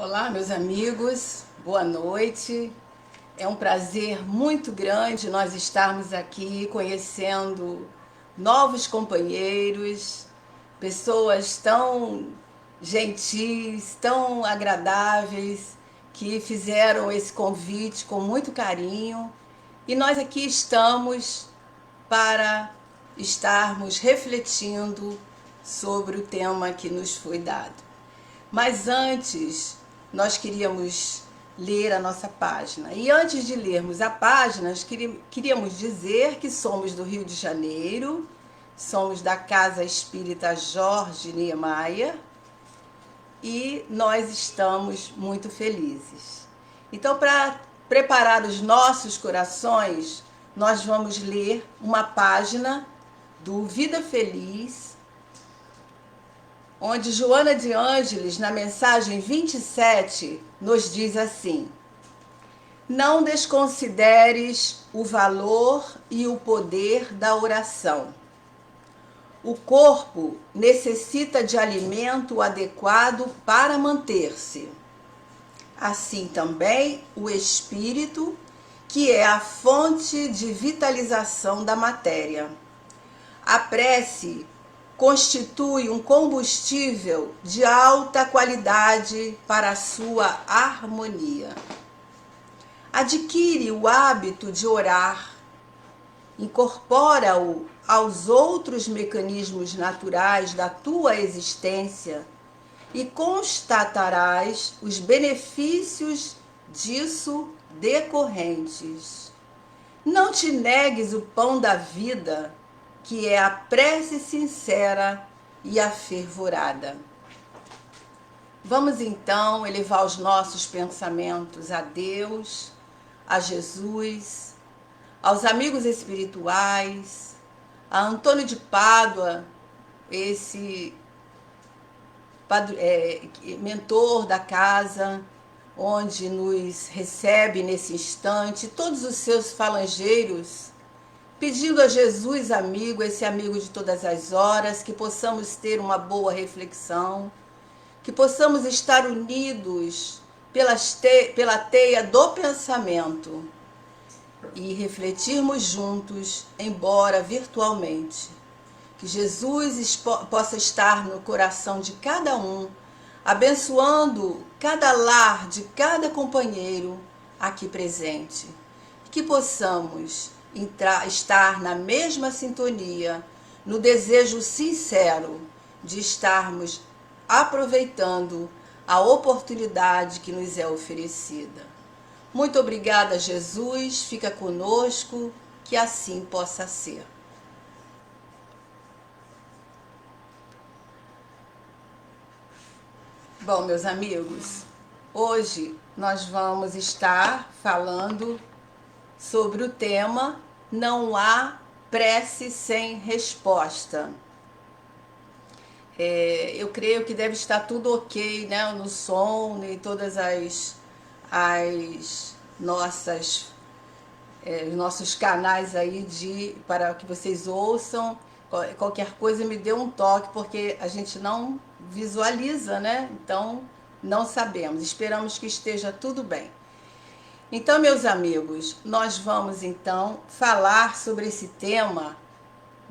Olá, meus amigos, boa noite. É um prazer muito grande nós estarmos aqui conhecendo novos companheiros, pessoas tão gentis, tão agradáveis, que fizeram esse convite com muito carinho. E nós aqui estamos para estarmos refletindo sobre o tema que nos foi dado. Mas antes, nós queríamos ler a nossa página. E antes de lermos a página, queríamos dizer que somos do Rio de Janeiro, somos da Casa Espírita Jorge Niemeyer e nós estamos muito felizes. Então, para preparar os nossos corações, nós vamos ler uma página do Vida Feliz, onde Joana de Ângeles, na mensagem 27, nos diz assim: não desconsideres o valor e o poder da oração. O corpo necessita de alimento adequado para manter-se. Assim também o espírito, que é a fonte de vitalização da matéria. A prece constitui um combustível de alta qualidade para a sua harmonia. Adquire o hábito de orar, incorpora-o aos outros mecanismos naturais da tua existência e constatarás os benefícios disso decorrentes. Não te negues o pão da vida, que é a prece sincera e afervorada. Vamos então elevar os nossos pensamentos a Deus, a Jesus, aos amigos espirituais, a Antônio de Pádua, esse mentor da casa, onde nos recebe nesse instante, todos os seus falangeiros, pedindo a Jesus amigo, esse amigo de todas as horas, que possamos ter uma boa reflexão, que possamos estar unidos pela teia do pensamento e refletirmos juntos, embora virtualmente. Que Jesus possa estar no coração de cada um, abençoando cada lar de cada companheiro aqui presente. Que possamos estar na mesma sintonia, no desejo sincero de estarmos aproveitando a oportunidade que nos é oferecida. Muito obrigada, Jesus, fica conosco, que assim possa ser. Bom, meus amigos, hoje nós vamos estar falando sobre o tema Não há prece sem resposta. Eu creio que deve estar tudo ok, né? No som e todas as nossos canais aí para que vocês ouçam. Qualquer coisa me dê um toque, porque a gente não visualiza, né? Então não sabemos. Esperamos que esteja tudo bem. Então, meus amigos, nós vamos então falar sobre esse tema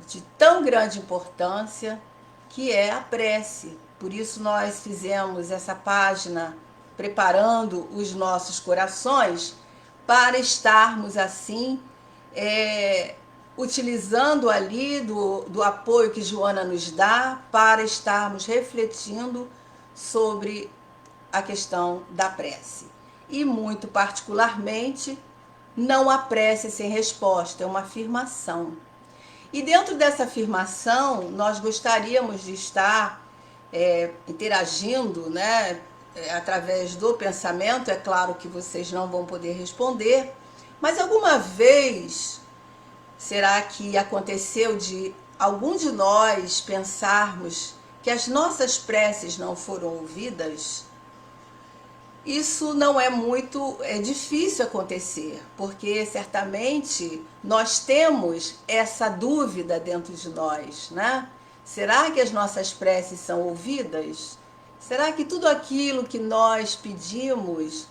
de tão grande importância, que é a prece. Por isso nós fizemos essa página preparando os nossos corações para estarmos assim, utilizando ali do apoio que Joana nos dá para estarmos refletindo sobre a questão da prece. E muito particularmente, não há prece sem resposta, é uma afirmação. E dentro dessa afirmação, nós gostaríamos de estar interagindo, né, através do pensamento. É claro que vocês não vão poder responder, mas alguma vez será que aconteceu de algum de nós pensarmos que as nossas preces não foram ouvidas? Isso não é difícil acontecer, porque certamente nós temos essa dúvida dentro de nós, né? Será que as nossas preces são ouvidas? Será que tudo aquilo que nós pedimos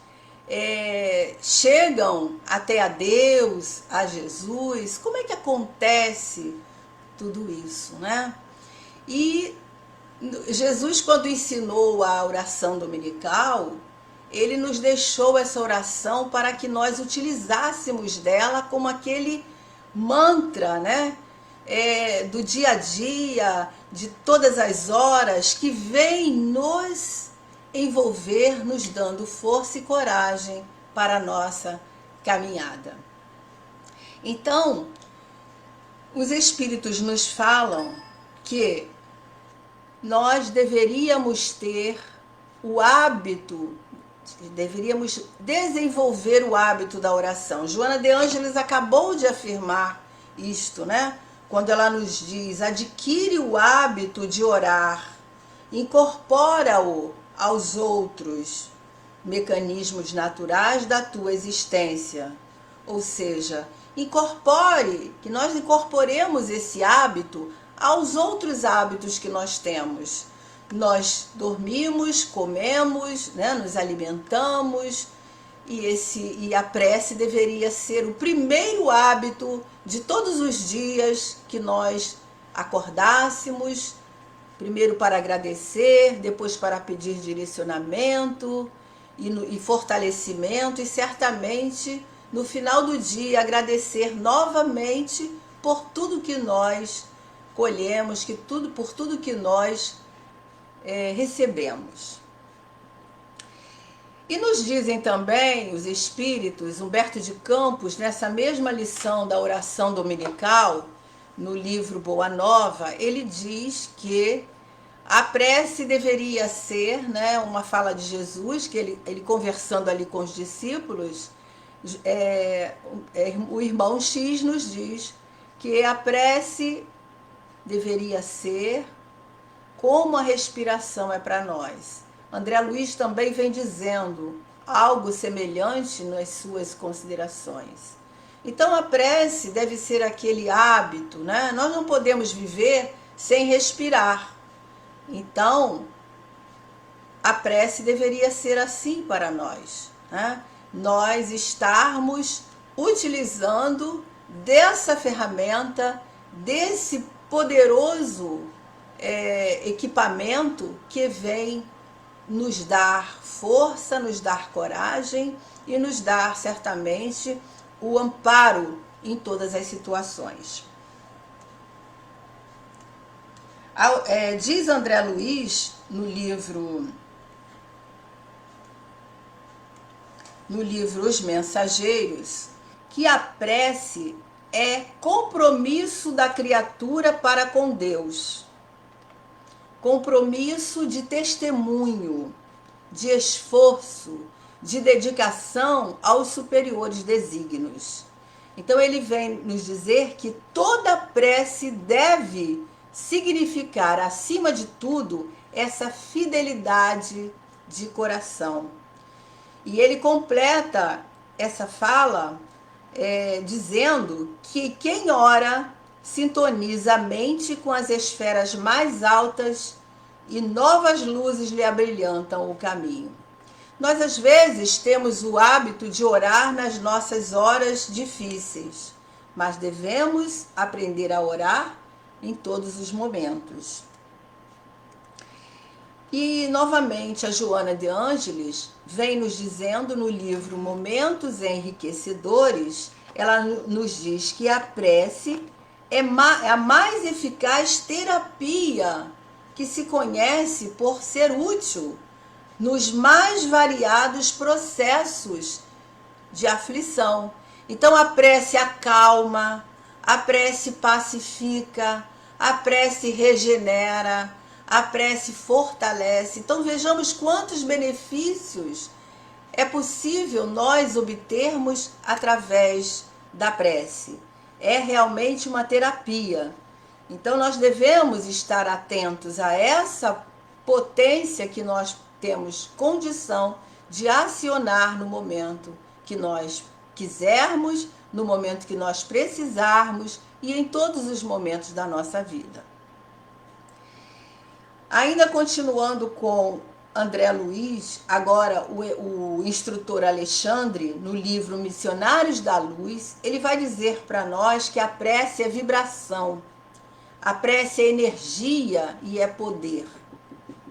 chegam até a Deus, a Jesus? Como é que acontece tudo isso, né? E Jesus, quando ensinou a oração dominical, ele nos deixou essa oração para que nós utilizássemos dela como aquele mantra, né? Do dia a dia, de todas as horas, que vem nos envolver, nos dando força e coragem para a nossa caminhada. Então, os Espíritos nos falam que nós deveríamos ter o hábito, deveríamos desenvolver o hábito da oração. Joana de Ângeles acabou de afirmar isto, né? Quando ela nos diz: adquire o hábito de orar, incorpora-o aos outros mecanismos naturais da tua existência. Ou seja, que nós incorporemos esse hábito aos outros hábitos que nós temos. Nós dormimos, comemos, né, nos alimentamos, e a prece deveria ser o primeiro hábito de todos os dias que nós acordássemos, primeiro para agradecer, depois para pedir direcionamento e fortalecimento, e certamente no final do dia agradecer novamente por tudo que nós colhemos, por tudo que nós recebemos. E nos dizem também os espíritos, Humberto de Campos, nessa mesma lição da oração dominical, no livro Boa Nova, ele diz que a prece deveria ser, né, uma fala de Jesus, que ele conversando ali com os discípulos, o irmão X nos diz que a prece deveria ser como a respiração é para nós. André Luiz também vem dizendo algo semelhante nas suas considerações. Então a prece deve ser aquele hábito, né? Nós não podemos viver sem respirar. Então a prece deveria ser assim para nós, né? Nós estarmos utilizando dessa ferramenta, desse poderoso equipamento que vem nos dar força, nos dar coragem e nos dar certamente o amparo em todas as situações. Diz André Luiz no livro Os Mensageiros que a prece é compromisso da criatura para com Deus. Compromisso de testemunho, de esforço, de dedicação aos superiores desígnios. Então ele vem nos dizer que toda prece deve significar, acima de tudo, essa fidelidade de coração. E ele completa essa fala dizendo que quem ora sintoniza a mente com as esferas mais altas e novas luzes lhe abrilhantam o caminho. Nós, às vezes, temos o hábito de orar nas nossas horas difíceis, mas devemos aprender a orar em todos os momentos. E, novamente, a Joana de Ângeles vem nos dizendo no livro Momentos Enriquecedores, ela nos diz que a prece é a mais eficaz terapia que se conhece por ser útil nos mais variados processos de aflição. Então a prece acalma, a prece pacifica, a prece regenera, a prece fortalece. Então vejamos quantos benefícios é possível nós obtermos através da prece. É realmente uma terapia. Então nós devemos estar atentos a essa potência que nós temos condição de acionar no momento que nós quisermos, no momento que nós precisarmos e em todos os momentos da nossa vida. Ainda continuando com André Luiz, agora o instrutor Alexandre, no livro Missionários da Luz, ele vai dizer para nós que a prece é vibração, a prece é energia e é poder.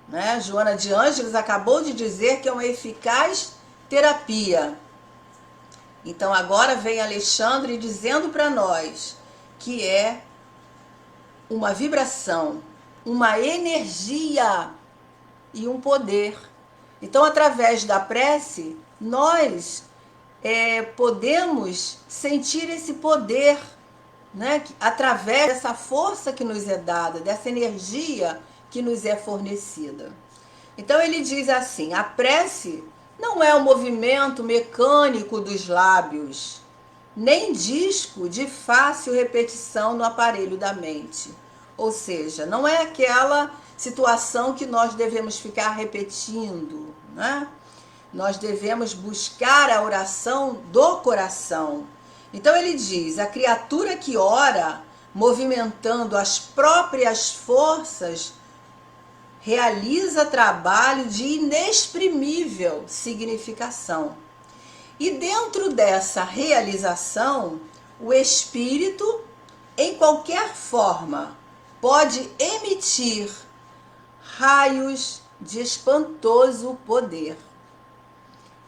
Né? Joana de Ângeles acabou de dizer que é uma eficaz terapia. Então agora vem Alexandre dizendo para nós que é uma vibração, uma energia e um poder. Então, através da prece, nós podemos sentir esse poder, né? Através dessa força que nos é dada, dessa energia que nos é fornecida. Então, ele diz assim: a prece não é um movimento mecânico dos lábios, nem disco de fácil repetição no aparelho da mente. Ou seja, não é aquela situação que nós devemos ficar repetindo, né? Nós devemos buscar a oração do coração. Então ele diz: a criatura que ora, movimentando as próprias forças, realiza trabalho de inexprimível significação. E dentro dessa realização, o espírito, em qualquer forma, pode emitir raios de espantoso poder.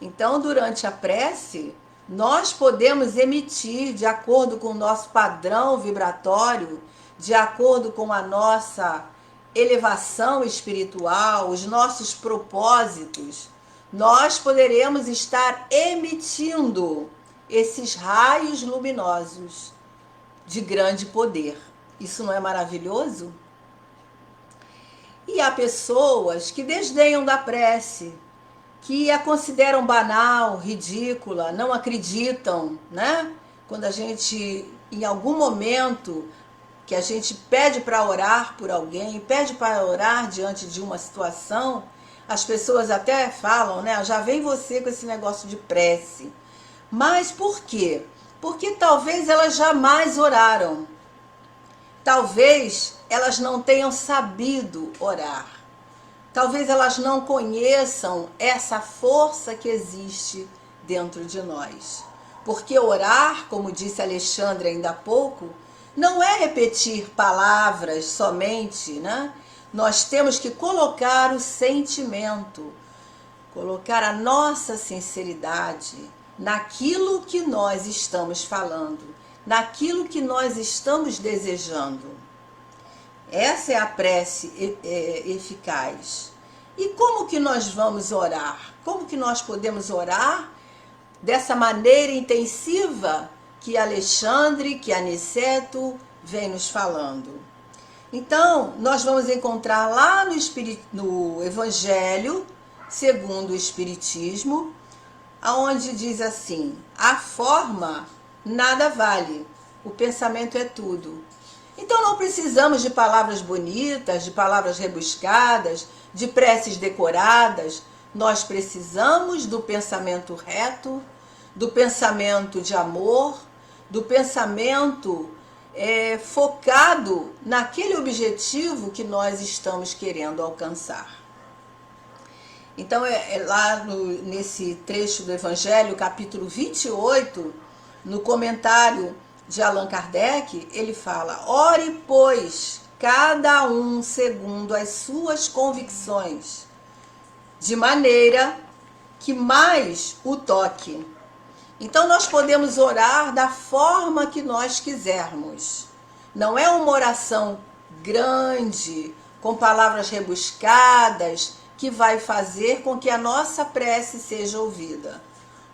Então, durante a prece, nós podemos emitir, de acordo com o nosso padrão vibratório, de acordo com a nossa elevação espiritual, os nossos propósitos, nós poderemos estar emitindo esses raios luminosos de grande poder. Isso não é maravilhoso? E há pessoas que desdenham da prece, que a consideram banal, ridícula, não acreditam, né? Quando a gente, em algum momento, que a gente pede para orar por alguém, pede para orar diante de uma situação, as pessoas até falam, né? Já vem você com esse negócio de prece. Mas por quê? Porque talvez elas jamais oraram. Talvez elas não tenham sabido orar. Talvez elas não conheçam essa força que existe dentro de nós. Porque orar, como disse Alexandre ainda há pouco, não é repetir palavras somente, né? Nós temos que colocar o sentimento, colocar a nossa sinceridade naquilo que nós estamos falando, naquilo que nós estamos desejando. Essa é a prece eficaz. E como que nós vamos orar? Como que nós podemos orar dessa maneira intensiva que Alexandre, que Aniceto vem nos falando? Então, nós vamos encontrar lá no Evangelho, segundo o Espiritismo, aonde diz assim: a forma nada vale, o pensamento é tudo. Então não precisamos de palavras bonitas, de palavras rebuscadas, de preces decoradas. Nós precisamos do pensamento reto, do pensamento de amor, do pensamento focado naquele objetivo que nós estamos querendo alcançar. Então, lá nesse trecho do Evangelho, capítulo 28, no comentário de Allan Kardec, ele fala: ore, pois, cada um segundo as suas convicções, de maneira que mais o toque. Então nós podemos orar da forma que nós quisermos. Não é uma oração grande, com palavras rebuscadas, que vai fazer com que a nossa prece seja ouvida.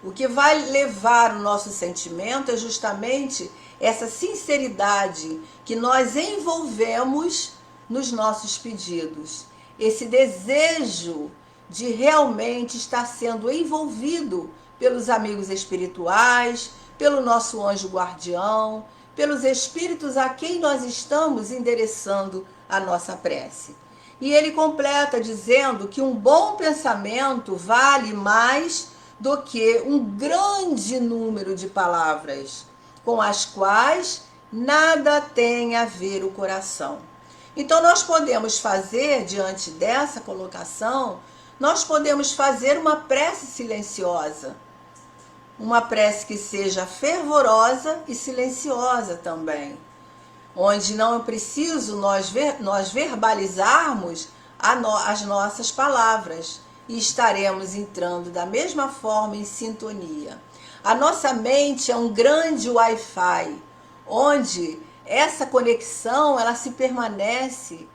O que vai levar o nosso sentimento é justamente essa sinceridade que nós envolvemos nos nossos pedidos. Esse desejo de realmente estar sendo envolvido pelos amigos espirituais, pelo nosso anjo guardião, pelos espíritos a quem nós estamos endereçando a nossa prece. E ele completa dizendo que um bom pensamento vale mais do que um grande número de palavras, com as quais nada tem a ver o coração. Então nós podemos fazer, diante dessa colocação, nós podemos fazer uma prece silenciosa. Uma prece que seja fervorosa e silenciosa também, onde não é preciso nós verbalizarmos as nossas palavras e estaremos entrando da mesma forma em sintonia. A nossa mente é um grande Wi-Fi, onde essa conexão ela se permanece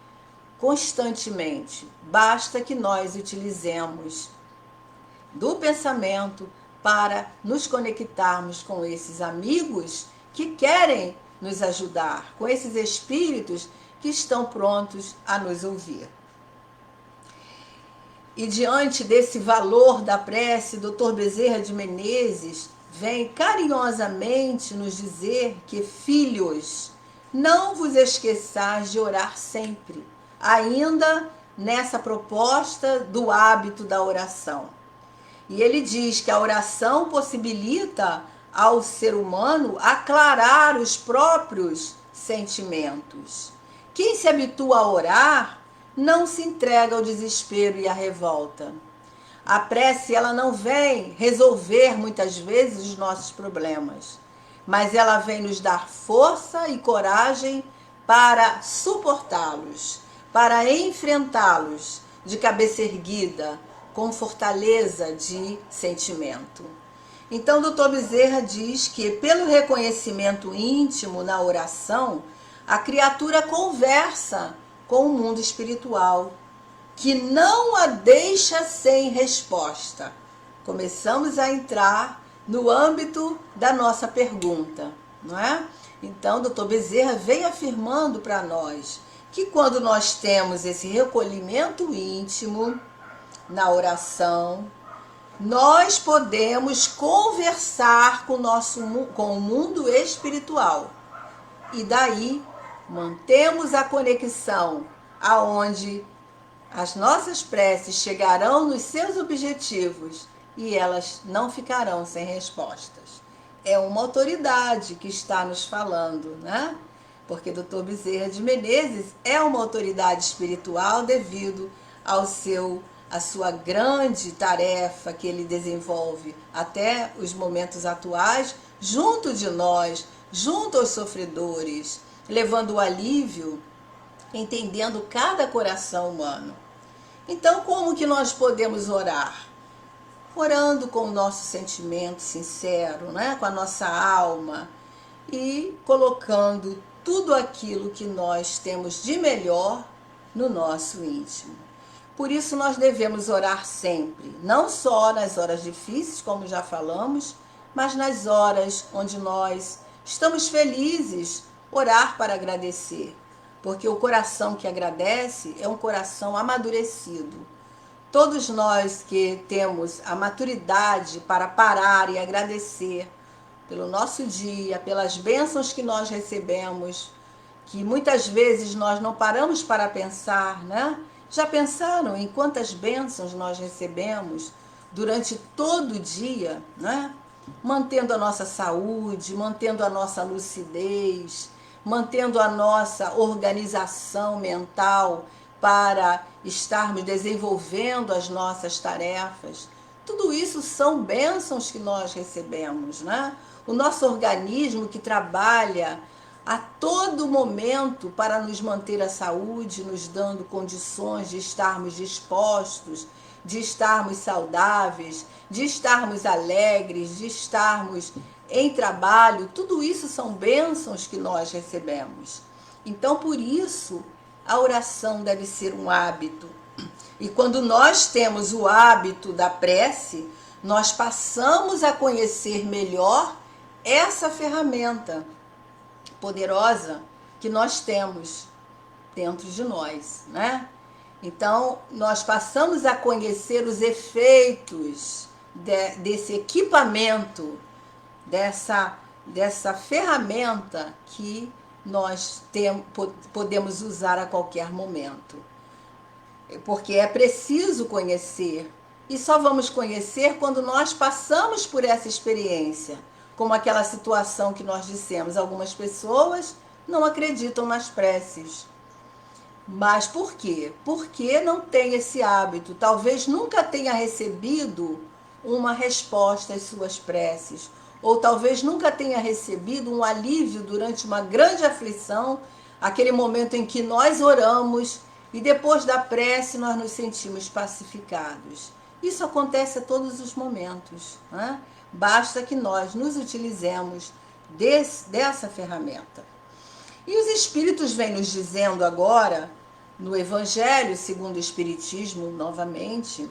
constantemente. Basta que nós utilizemos do pensamento para nos conectarmos com esses amigos que querem nos ajudar, com esses espíritos que estão prontos a nos ouvir. E diante desse valor da prece, Dr. Bezerra de Menezes vem carinhosamente nos dizer que, filhos, não vos esqueçais de orar sempre, ainda nessa proposta do hábito da oração. E ele diz que a oração possibilita ao ser humano aclarar os próprios sentimentos. Quem se habitua a orar não se entrega ao desespero e à revolta. A prece ela não vem resolver muitas vezes os nossos problemas, mas ela vem nos dar força e coragem para suportá-los, para enfrentá-los de cabeça erguida, com fortaleza de sentimento. Então, Dr. Bezerra diz que, pelo reconhecimento íntimo na oração, a criatura conversa com o mundo espiritual, que não a deixa sem resposta. Começamos a entrar no âmbito da nossa pergunta, não é? Então, Dr. Bezerra vem afirmando para nós que quando nós temos esse recolhimento íntimo na oração, nós podemos conversar com o mundo espiritual. E daí mantemos a conexão aonde as nossas preces chegarão nos seus objetivos e elas não ficarão sem respostas. É uma autoridade que está nos falando, né? Porque Dr. Bezerra de Menezes é uma autoridade espiritual devido a sua grande tarefa que ele desenvolve até os momentos atuais, junto de nós, junto aos sofredores, levando o alívio, entendendo cada coração humano. Então, como que nós podemos orar? Orando com o nosso sentimento sincero, né? Com a nossa alma e colocando tudo aquilo que nós temos de melhor no nosso íntimo. Por isso nós devemos orar sempre, não só nas horas difíceis, como já falamos, mas nas horas onde nós estamos felizes, orar para agradecer. Porque o coração que agradece é um coração amadurecido. Todos nós que temos a maturidade para parar e agradecer pelo nosso dia, pelas bênçãos que nós recebemos, que muitas vezes nós não paramos para pensar, né? Já pensaram em quantas bênçãos nós recebemos durante todo o dia, né? Mantendo a nossa saúde, mantendo a nossa lucidez, mantendo a nossa organização mental para estarmos desenvolvendo as nossas tarefas. Tudo isso são bênçãos que nós recebemos, né? O nosso organismo que trabalha a todo momento para nos manter a saúde, nos dando condições de estarmos dispostos, de estarmos saudáveis, de estarmos alegres, de estarmos em trabalho. Tudo isso são bênçãos que nós recebemos. Então, por isso, a oração deve ser um hábito. E quando nós temos o hábito da prece, nós passamos a conhecer melhor essa ferramenta poderosa que nós temos dentro de nós, né? Então, nós passamos a conhecer os efeitos desse equipamento, dessa ferramenta que nós podemos usar a qualquer momento. Porque é preciso conhecer, e só vamos conhecer quando nós passamos por essa experiência. Como aquela situação que nós dissemos, algumas pessoas não acreditam nas preces. Mas por quê? Porque não tem esse hábito. Talvez nunca tenha recebido uma resposta às suas preces. Ou talvez nunca tenha recebido um alívio durante uma grande aflição, aquele momento em que nós oramos e depois da prece nós nos sentimos pacificados. Isso acontece a todos os momentos, né? Basta que nós nos utilizemos dessa ferramenta. E os Espíritos vêm nos dizendo agora, no Evangelho segundo o Espiritismo, novamente,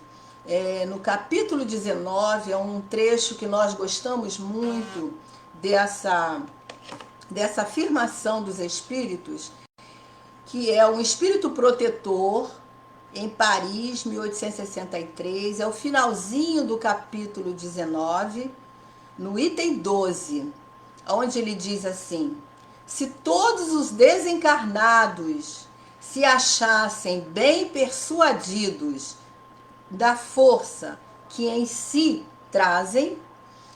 no capítulo 19, é um trecho que nós gostamos muito dessa afirmação dos Espíritos, que é um espírito protetor em Paris, 1863, é o finalzinho do capítulo 19, no item 12, onde ele diz assim: se todos os desencarnados se achassem bem persuadidos da força que em si trazem,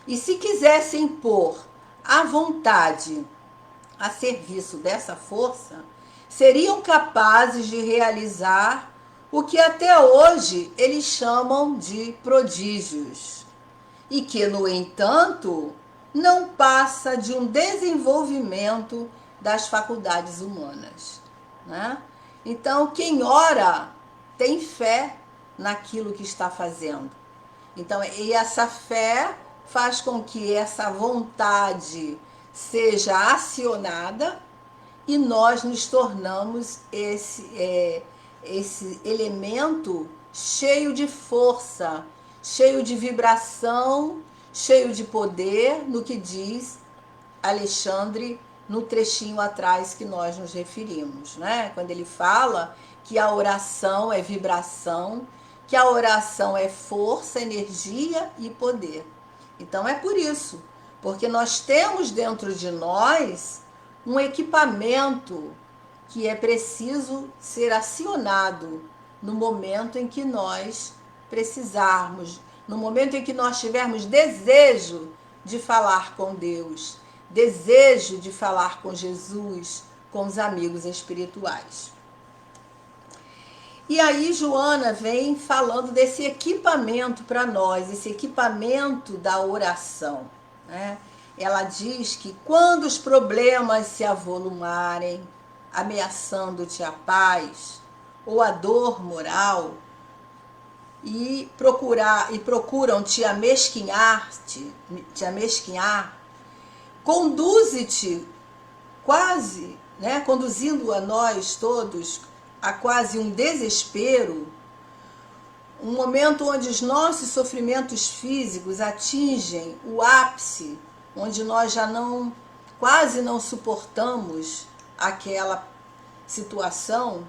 e se quisessem pôr a vontade a serviço dessa força, seriam capazes de realizar o que até hoje eles chamam de prodígios, e que, no entanto, não passa de um desenvolvimento das faculdades humanas, né? Então, quem ora tem fé naquilo que está fazendo. Então, e essa fé faz com que essa vontade seja acionada e nós nos tornamos esse elemento cheio de força, cheio de vibração, cheio de poder, no que diz Alexandre no trechinho atrás que nós nos referimos, né? Quando ele fala que a oração é vibração, que a oração é força, energia e poder. Então é por isso, porque nós temos dentro de nós um equipamento que é preciso ser acionado no momento em que nós precisarmos, no momento em que nós tivermos desejo de falar com Deus, desejo de falar com Jesus, com os amigos espirituais. E aí Joana vem falando desse equipamento para nós, esse equipamento da oração, né? Ela diz que quando os problemas se avolumarem, ameaçando-te a paz ou a dor moral, e procuram te amesquinhar, conduze-te quase, né, conduzindo a nós todos a quase um desespero, um momento onde os nossos sofrimentos físicos atingem o ápice, onde nós já quase não suportamos aquela situação,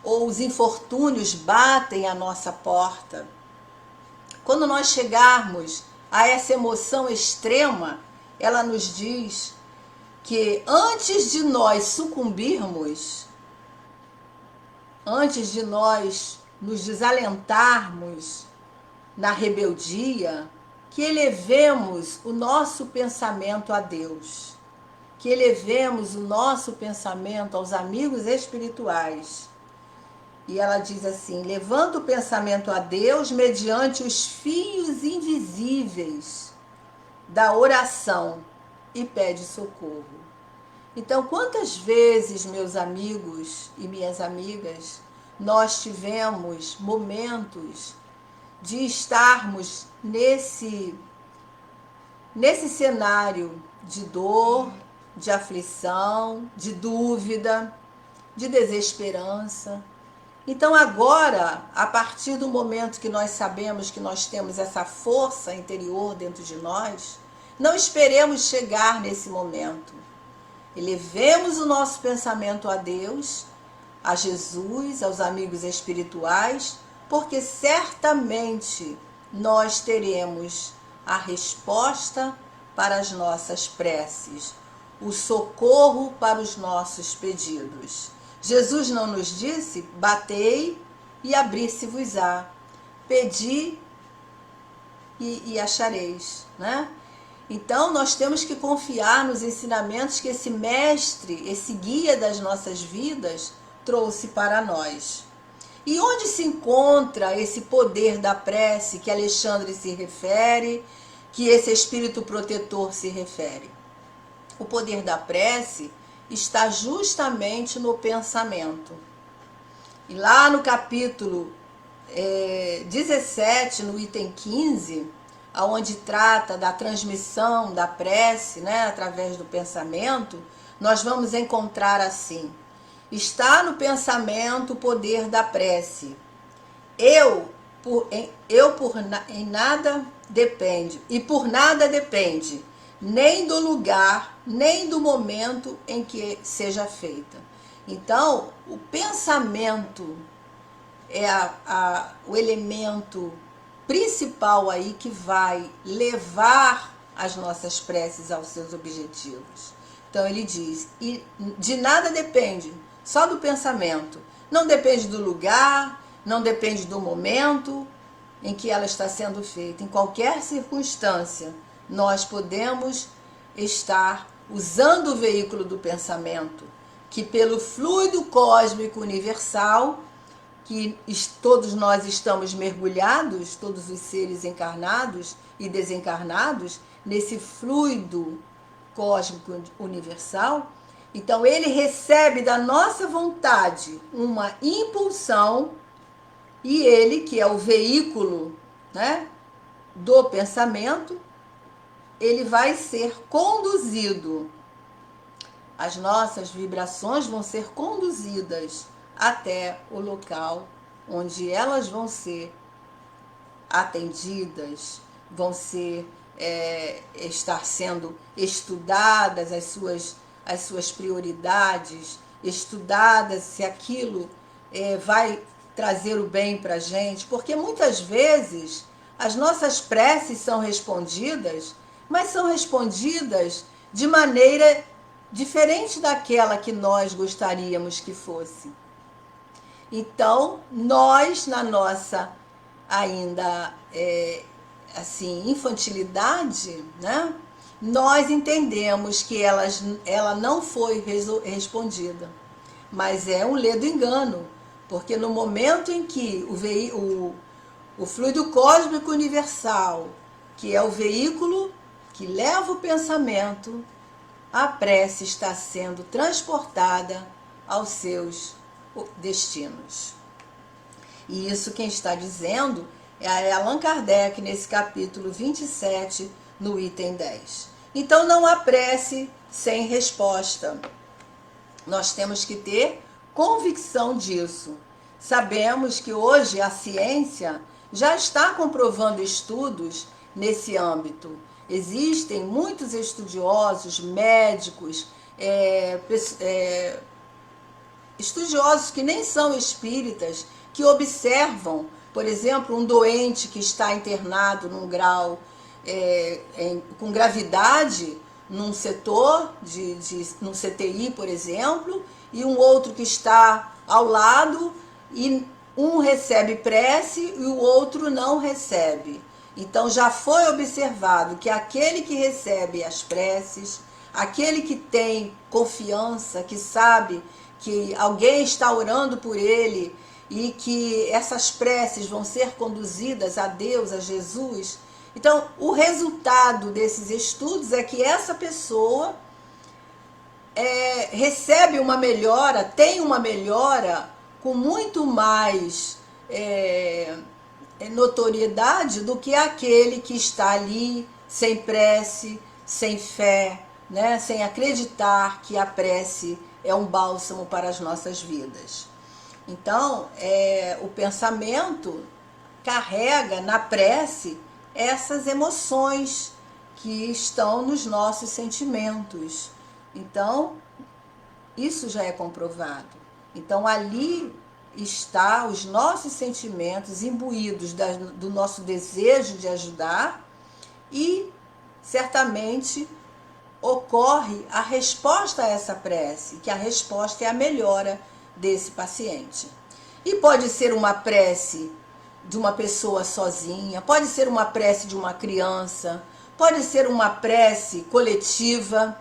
ou os infortúnios batem à nossa porta. Quando nós chegarmos a essa emoção extrema, ela nos diz que antes de nós sucumbirmos, antes de nós nos desalentarmos na rebeldia, que elevemos o nosso pensamento a Deus, que elevemos o nosso pensamento aos amigos espirituais. E ela diz assim: levanta o pensamento a Deus mediante os fios invisíveis da oração e pede socorro. Então, quantas vezes, meus amigos e minhas amigas, nós tivemos momentos de estarmos nesse cenário de dor, de aflição, de dúvida, de desesperança. Então agora, a partir do momento que nós sabemos que nós temos essa força interior dentro de nós, não esperemos chegar nesse momento. Elevemos o nosso pensamento a Deus, a Jesus, aos amigos espirituais, porque certamente nós teremos a resposta para as nossas preces, o socorro para os nossos pedidos. Jesus não nos disse: batei e abrir-se-vos-á, pedi e achareis, né? Então nós temos que confiar nos ensinamentos que esse mestre, esse guia das nossas vidas, trouxe para nós. E onde se encontra esse poder da prece que Alexandre se refere, que esse espírito protetor se refere? O poder da prece está justamente no pensamento. E lá no capítulo 17, no item 15, onde trata da transmissão da prece, né, através do pensamento, nós vamos encontrar assim: está no pensamento o poder da prece. Em nada depende, e por nada depende, nem do lugar, nem do momento em que seja feita. Então, o pensamento é o elemento principal aí que vai levar as nossas preces aos seus objetivos. Então ele diz, e de nada depende, só do pensamento. Não depende do lugar, não depende do momento em que ela está sendo feita. Em qualquer circunstância, nós podemos estar usando o veículo do pensamento, que pelo fluido cósmico universal, que todos nós estamos mergulhados, todos os seres encarnados e desencarnados, nesse fluido cósmico universal. Então ele recebe da nossa vontade uma impulsão, e ele, que é o veículo, né, do pensamento, ele vai ser conduzido. As nossas vibrações vão ser conduzidas até o local onde elas vão ser atendidas, vão ser estar sendo estudadas as suas prioridades, estudadas se aquilo vai trazer o bem para a gente, porque muitas vezes as nossas preces são respondidas, mas são respondidas de maneira diferente daquela que nós gostaríamos que fosse. Então, nós, na nossa ainda infantilidade, né, nós entendemos que ela não foi respondida, mas é um ledo engano, porque no momento em que o fluido cósmico universal, que é o veículo que leva o pensamento, a prece está sendo transportada aos seus destinos. E isso quem está dizendo é Allan Kardec, nesse capítulo 27, no item 10. Então não há prece sem resposta. Nós temos que ter convicção disso. Sabemos que hoje a ciência já está comprovando estudos nesse âmbito. Existem muitos estudiosos, médicos, estudiosos que nem são espíritas, que observam, por exemplo, um doente que está internado num grau com gravidade num setor, num CTI, por exemplo, e um outro que está ao lado, e um recebe prece e o outro não recebe. Então já foi observado que aquele que recebe as preces, aquele que tem confiança, que sabe que alguém está orando por ele e que essas preces vão ser conduzidas a Deus, a Jesus. Então, o resultado desses estudos é que essa pessoa recebe uma melhora, tem uma melhora com muito mais notoriedade do que aquele que está ali sem prece, sem fé, né? Sem acreditar que a prece é um bálsamo para as nossas vidas. Então, o pensamento carrega na prece essas emoções que estão nos nossos sentimentos. Então, isso já é comprovado. Então, ali está os nossos sentimentos imbuídos do nosso desejo de ajudar, e certamente ocorre a resposta a essa prece, que a resposta é a melhora desse paciente. E pode ser uma prece de uma pessoa sozinha, pode ser uma prece de uma criança, pode ser uma prece coletiva,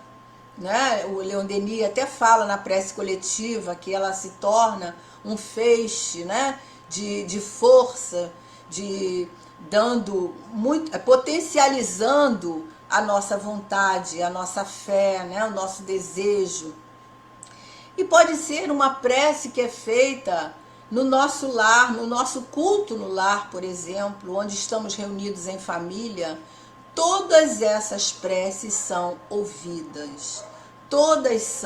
né? O Leon Denis até fala na prece coletiva que ela se torna um feixe, né? de força, de dando muito, potencializando a nossa vontade, a nossa fé, né? O nosso desejo. E pode ser uma prece que é feita no nosso lar, no nosso culto no lar, por exemplo, onde estamos reunidos em família. Todas essas preces são ouvidas, todas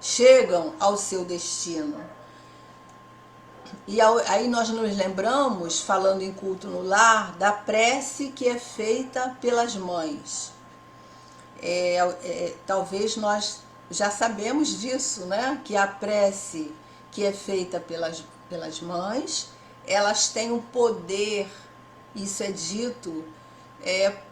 chegam ao seu destino. E aí nós nos lembramos, falando em culto no lar, da prece que é feita pelas mães. Talvez nós já sabemos disso, né? Que a prece que é feita pelas mães, elas têm um poder, isso é dito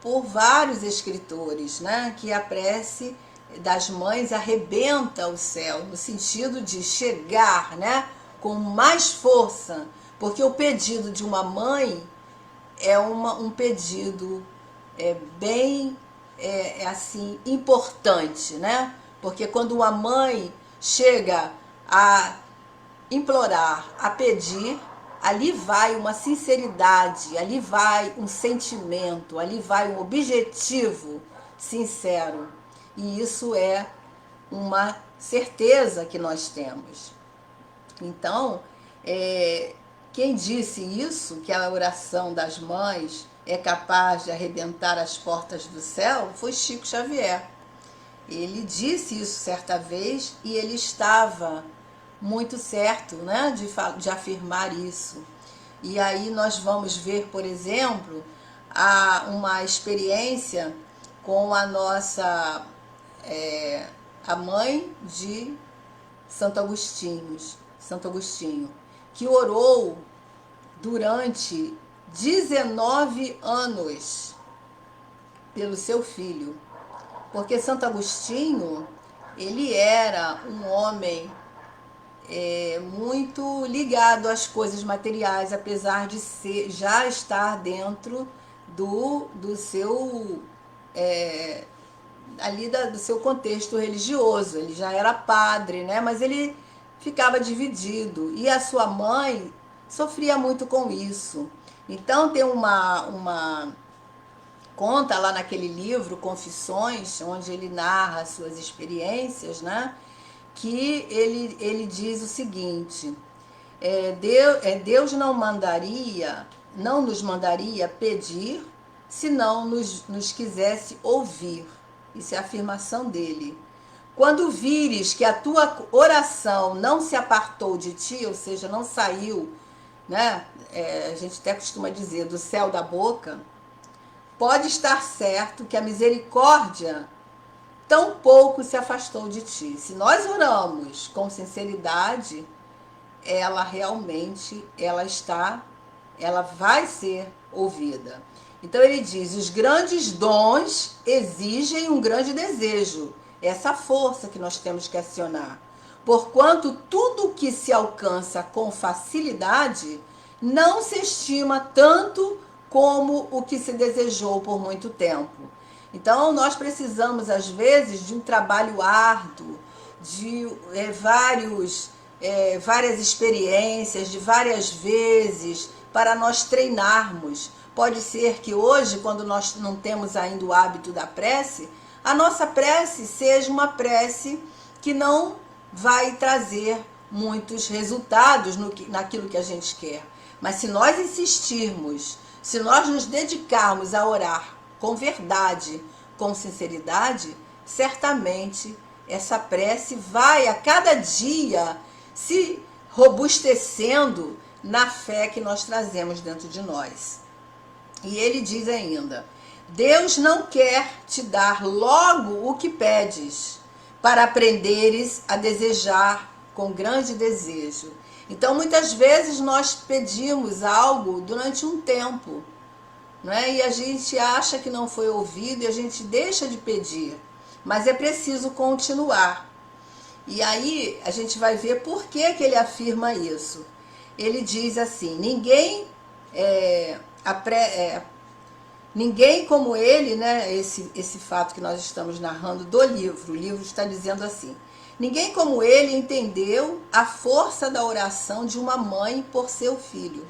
por vários escritores, né? Que a prece das mães arrebenta o céu, no sentido de chegar, né? Com mais força, porque o pedido de uma mãe é um pedido bem assim importante, né? Porque quando uma mãe chega a implorar, a pedir, ali vai uma sinceridade, ali vai um sentimento, ali vai um objetivo sincero. E isso é uma certeza que nós temos. Então, quem disse isso, que a oração das mães é capaz de arrebentar as portas do céu, foi Chico Xavier. Ele disse isso certa vez e ele estava muito certo, né, de afirmar isso. E aí nós vamos ver, por exemplo, uma experiência com a nossa a mãe de Santo Agostinho, que orou durante 19 anos pelo seu filho. Porque Santo Agostinho, ele era um homem muito ligado às coisas materiais, apesar de já estar dentro do seu do seu contexto religioso. Ele já era padre, né? Mas ele ficava dividido. E a sua mãe sofria muito com isso. Então tem conta lá naquele livro, Confissões, onde ele narra as suas experiências, né? Que ele diz o seguinte: Deus não nos mandaria pedir se não nos quisesse ouvir. Isso é a afirmação dele. Quando vires que a tua oração não se apartou de ti, ou seja, não saiu, né? A gente até costuma dizer, do céu da boca, pode estar certo que a misericórdia tão pouco se afastou de ti. Se nós oramos com sinceridade, ela realmente ela vai ser ouvida. Então ele diz: os grandes dons exigem um grande desejo, essa força que nós temos que acionar. Porquanto tudo que se alcança com facilidade não se estima tanto como o que se desejou por muito tempo. Então nós precisamos às vezes de um trabalho árduo, de várias experiências, de várias vezes, para nós treinarmos. Pode ser que hoje, quando nós não temos ainda o hábito da prece, a nossa prece seja uma prece que não vai trazer muitos resultados naquilo que a gente quer. Mas se nós insistirmos, se nós nos dedicarmos a orar com verdade, com sinceridade, certamente essa prece vai a cada dia se robustecendo na fé que nós trazemos dentro de nós. E ele diz ainda: Deus não quer te dar logo o que pedes, para aprenderes a desejar com grande desejo. Então, muitas vezes nós pedimos algo durante um tempo, né? E a gente acha que não foi ouvido e a gente deixa de pedir. Mas é preciso continuar. E aí a gente vai ver por que ele afirma isso. Ele diz assim: ninguém Ninguém como ele, né? Esse fato que nós estamos narrando do livro. O livro está dizendo assim: ninguém como ele entendeu a força da oração de uma mãe por seu filho,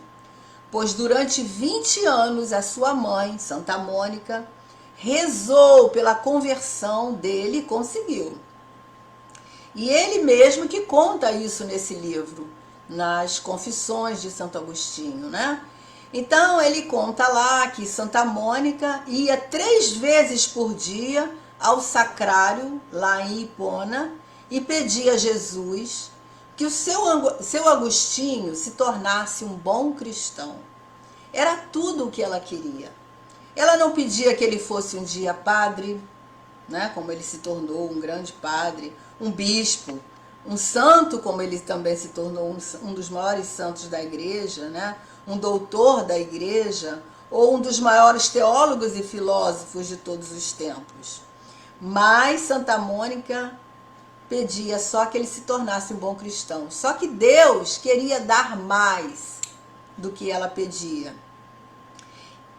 pois durante 20 anos a sua mãe, Santa Mônica, rezou pela conversão dele e conseguiu. E ele mesmo que conta isso nesse livro, nas Confissões de Santo Agostinho, né? Então ele conta lá que Santa Mônica ia 3 vezes por dia ao sacrário lá em Hipona e pedia a Jesus que o seu Agostinho se tornasse um bom cristão. Era tudo o que ela queria. Ela não pedia que ele fosse um dia padre, né, como ele se tornou um grande padre, um bispo, um santo, como ele também se tornou um dos maiores santos da igreja, né, um doutor da igreja, ou um dos maiores teólogos e filósofos de todos os tempos. Mas Santa Mônica pedia só que ele se tornasse um bom cristão. Só que Deus queria dar mais do que ela pedia.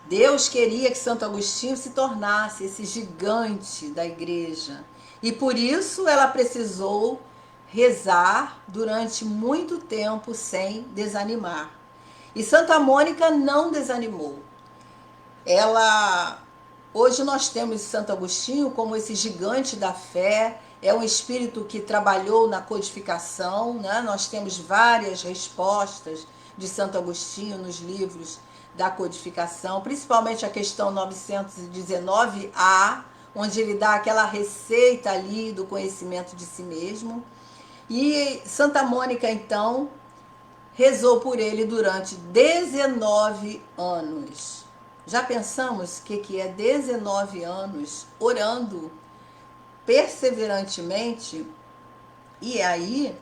Deus queria que Santo Agostinho se tornasse esse gigante da igreja. E por isso ela precisou rezar durante muito tempo sem desanimar. E Santa Mônica não desanimou. Hoje nós temos Santo Agostinho como esse gigante da fé, é um espírito que trabalhou na codificação, né? Nós temos várias respostas de Santo Agostinho nos livros da codificação, principalmente a questão 919A, onde ele dá aquela receita ali do conhecimento de si mesmo. E Santa Mônica, então, rezou por ele durante 19 anos. Já pensamos o que é 19 anos orando perseverantemente? E aí,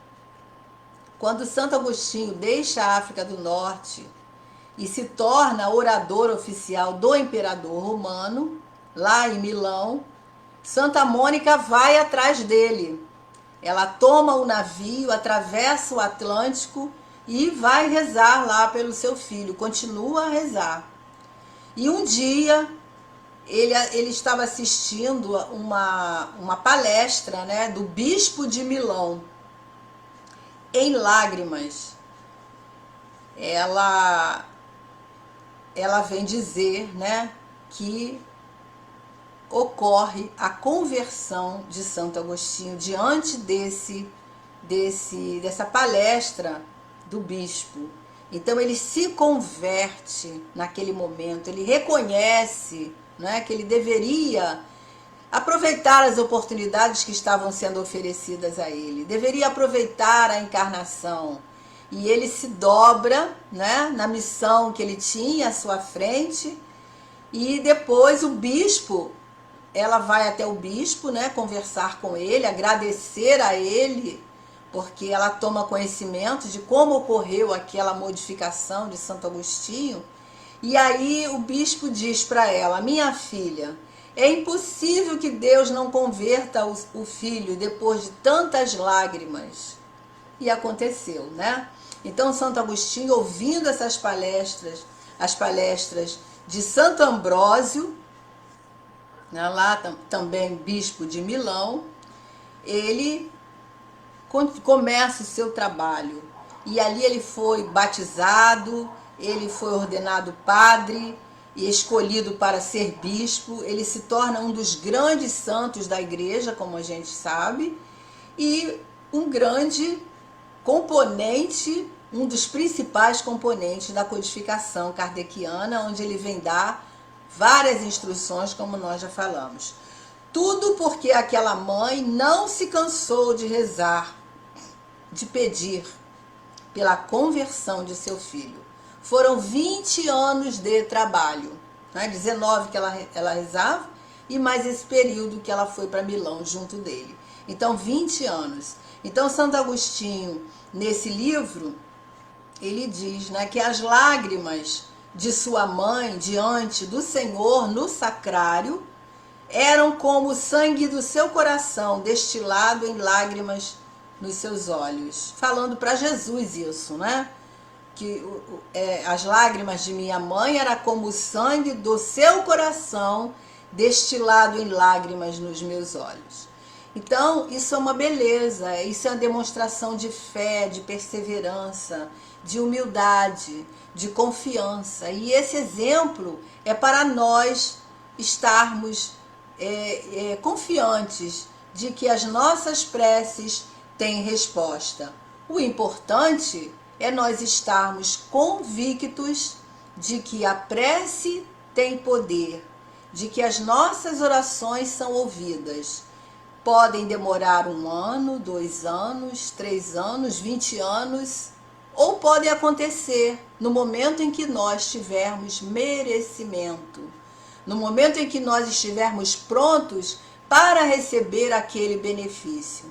quando Santo Agostinho deixa a África do Norte e se torna orador oficial do imperador romano, lá em Milão, Santa Mônica vai atrás dele. Ela toma o navio, atravessa o Atlântico e vai rezar lá pelo seu filho, continua a rezar. E um dia ele estava assistindo uma palestra, né, do bispo de Milão, em lágrimas. Ela vem dizer, né, que ocorre a conversão de Santo Agostinho diante dessa palestra do bispo. Então ele se converte naquele momento, ele reconhece, né, que ele deveria aproveitar as oportunidades que estavam sendo oferecidas a ele, deveria aproveitar a encarnação. E ele se dobra, né, na missão que ele tinha à sua frente. E depois o bispo, ela vai até o bispo, né, conversar com ele, agradecer a ele, porque ela toma conhecimento de como ocorreu aquela modificação de Santo Agostinho. E aí o bispo diz para ela: minha filha, é impossível que Deus não converta o filho depois de tantas lágrimas. E aconteceu, né? Então Santo Agostinho, ouvindo essas palestras, as palestras de Santo Ambrósio, né, lá também bispo de Milão, ele começa o seu trabalho. E ali ele foi batizado, ele foi ordenado padre e escolhido para ser bispo. Ele se torna um dos grandes santos da igreja, como a gente sabe, e um grande componente, um dos principais componentes da codificação kardeciana, onde ele vem dar várias instruções, como nós já falamos. Tudo porque aquela mãe não se cansou de rezar, de pedir pela conversão de seu filho. Foram 20 anos de trabalho, né? 19 que ela rezava e mais esse período que ela foi para Milão junto dele. Então 20 anos. Então Santo Agostinho, nesse livro, ele diz, né, que as lágrimas de sua mãe diante do Senhor no sacrário eram como o sangue do seu coração destilado em lágrimas nos seus olhos. Falando para Jesus isso, né? que as lágrimas de minha mãe era como o sangue do seu coração destilado em lágrimas nos meus olhos. Então, isso é uma beleza, isso é uma demonstração de fé, de perseverança, de humildade, de confiança. E esse exemplo é para nós estarmos confiantes de que as nossas preces têm resposta. O importante é nós estarmos convictos de que a prece tem poder, de que as nossas orações são ouvidas. Podem demorar 1 ano, 2 anos, 3 anos, 20 anos, ou podem acontecer no momento em que nós tivermos merecimento, no momento em que nós estivermos prontos para receber aquele benefício.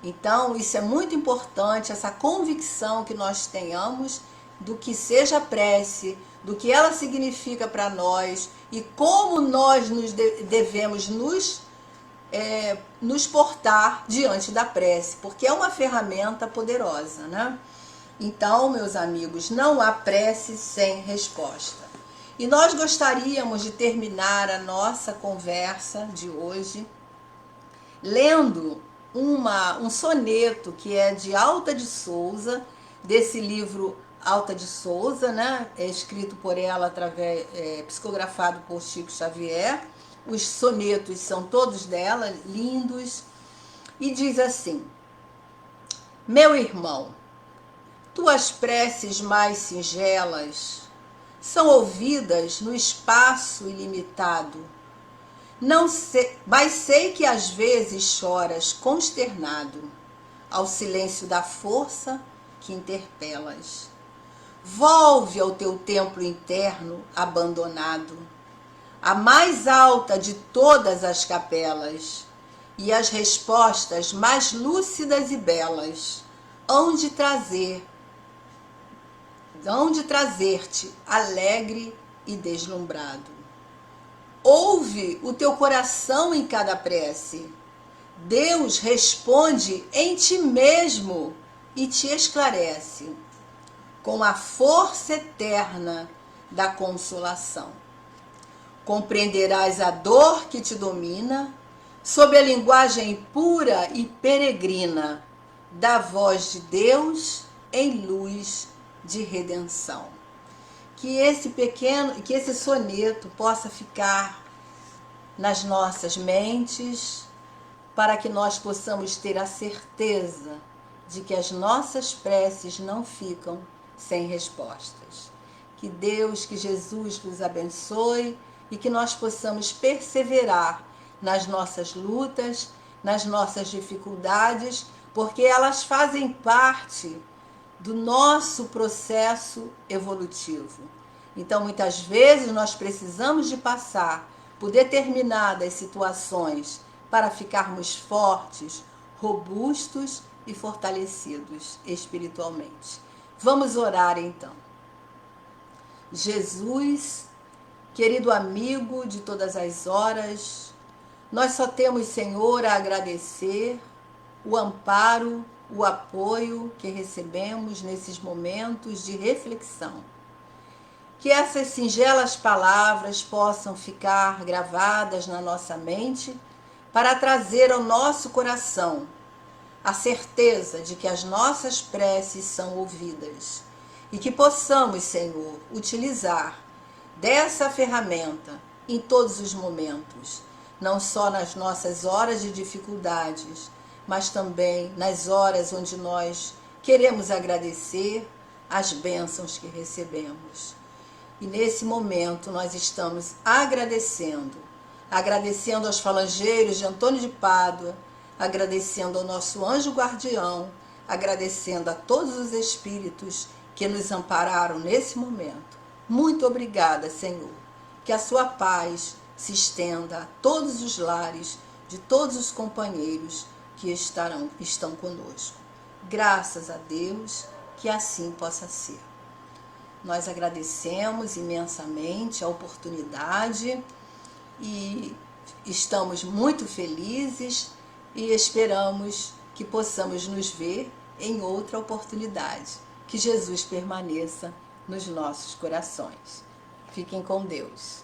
Então, isso é muito importante, essa convicção que nós tenhamos do que seja a prece, do que ela significa para nós e como nós devemos nos portar diante da prece, porque é uma ferramenta poderosa, né? Então, meus amigos, não há prece sem resposta. E nós gostaríamos de terminar a nossa conversa de hoje lendo um soneto que é de Alta de Souza, desse livro Alta de Souza, né? É escrito por ela, psicografado por Chico Xavier. Os sonetos são todos dela, lindos. E diz assim: meu irmão, tuas preces mais singelas são ouvidas no espaço ilimitado. Não sei, mas sei que às vezes choras consternado ao silêncio da força que interpelas. Volve ao teu templo interno abandonado, a mais alta de todas as capelas, e as respostas mais lúcidas e belas hão de trazer-te alegre e deslumbrado. Ouve o teu coração em cada prece. Deus responde em ti mesmo e te esclarece com a força eterna da consolação. Compreenderás a dor que te domina sob a linguagem pura e peregrina da voz de Deus em luz de redenção. Que esse soneto possa ficar nas nossas mentes, para que nós possamos ter a certeza de que as nossas preces não ficam sem respostas. Que Deus, que Jesus nos abençoe e que nós possamos perseverar nas nossas lutas, nas nossas dificuldades, porque elas fazem parte do nosso processo evolutivo. Então, muitas vezes nós precisamos de passar por determinadas situações para ficarmos fortes, robustos e fortalecidos espiritualmente. Vamos orar então. Jesus, querido amigo de todas as horas, nós só temos, Senhor, a agradecer o amparo, o apoio que recebemos nesses momentos de reflexão. Que essas singelas palavras possam ficar gravadas na nossa mente para trazer ao nosso coração a certeza de que as nossas preces são ouvidas e que possamos, Senhor, utilizar dessa ferramenta em todos os momentos, não só nas nossas horas de dificuldades, mas também nas horas onde nós queremos agradecer as bênçãos que recebemos. E nesse momento nós estamos agradecendo aos falangeiros de Antônio de Pádua, agradecendo ao nosso anjo guardião, agradecendo a todos os espíritos que nos ampararam nesse momento. Muito obrigada, Senhor. Que a sua paz se estenda a todos os lares de todos os companheiros que estão conosco. Graças a Deus, que assim possa ser. Nós agradecemos imensamente a oportunidade e estamos muito felizes e esperamos que possamos nos ver em outra oportunidade. Que Jesus permaneça nos nossos corações. Fiquem com Deus.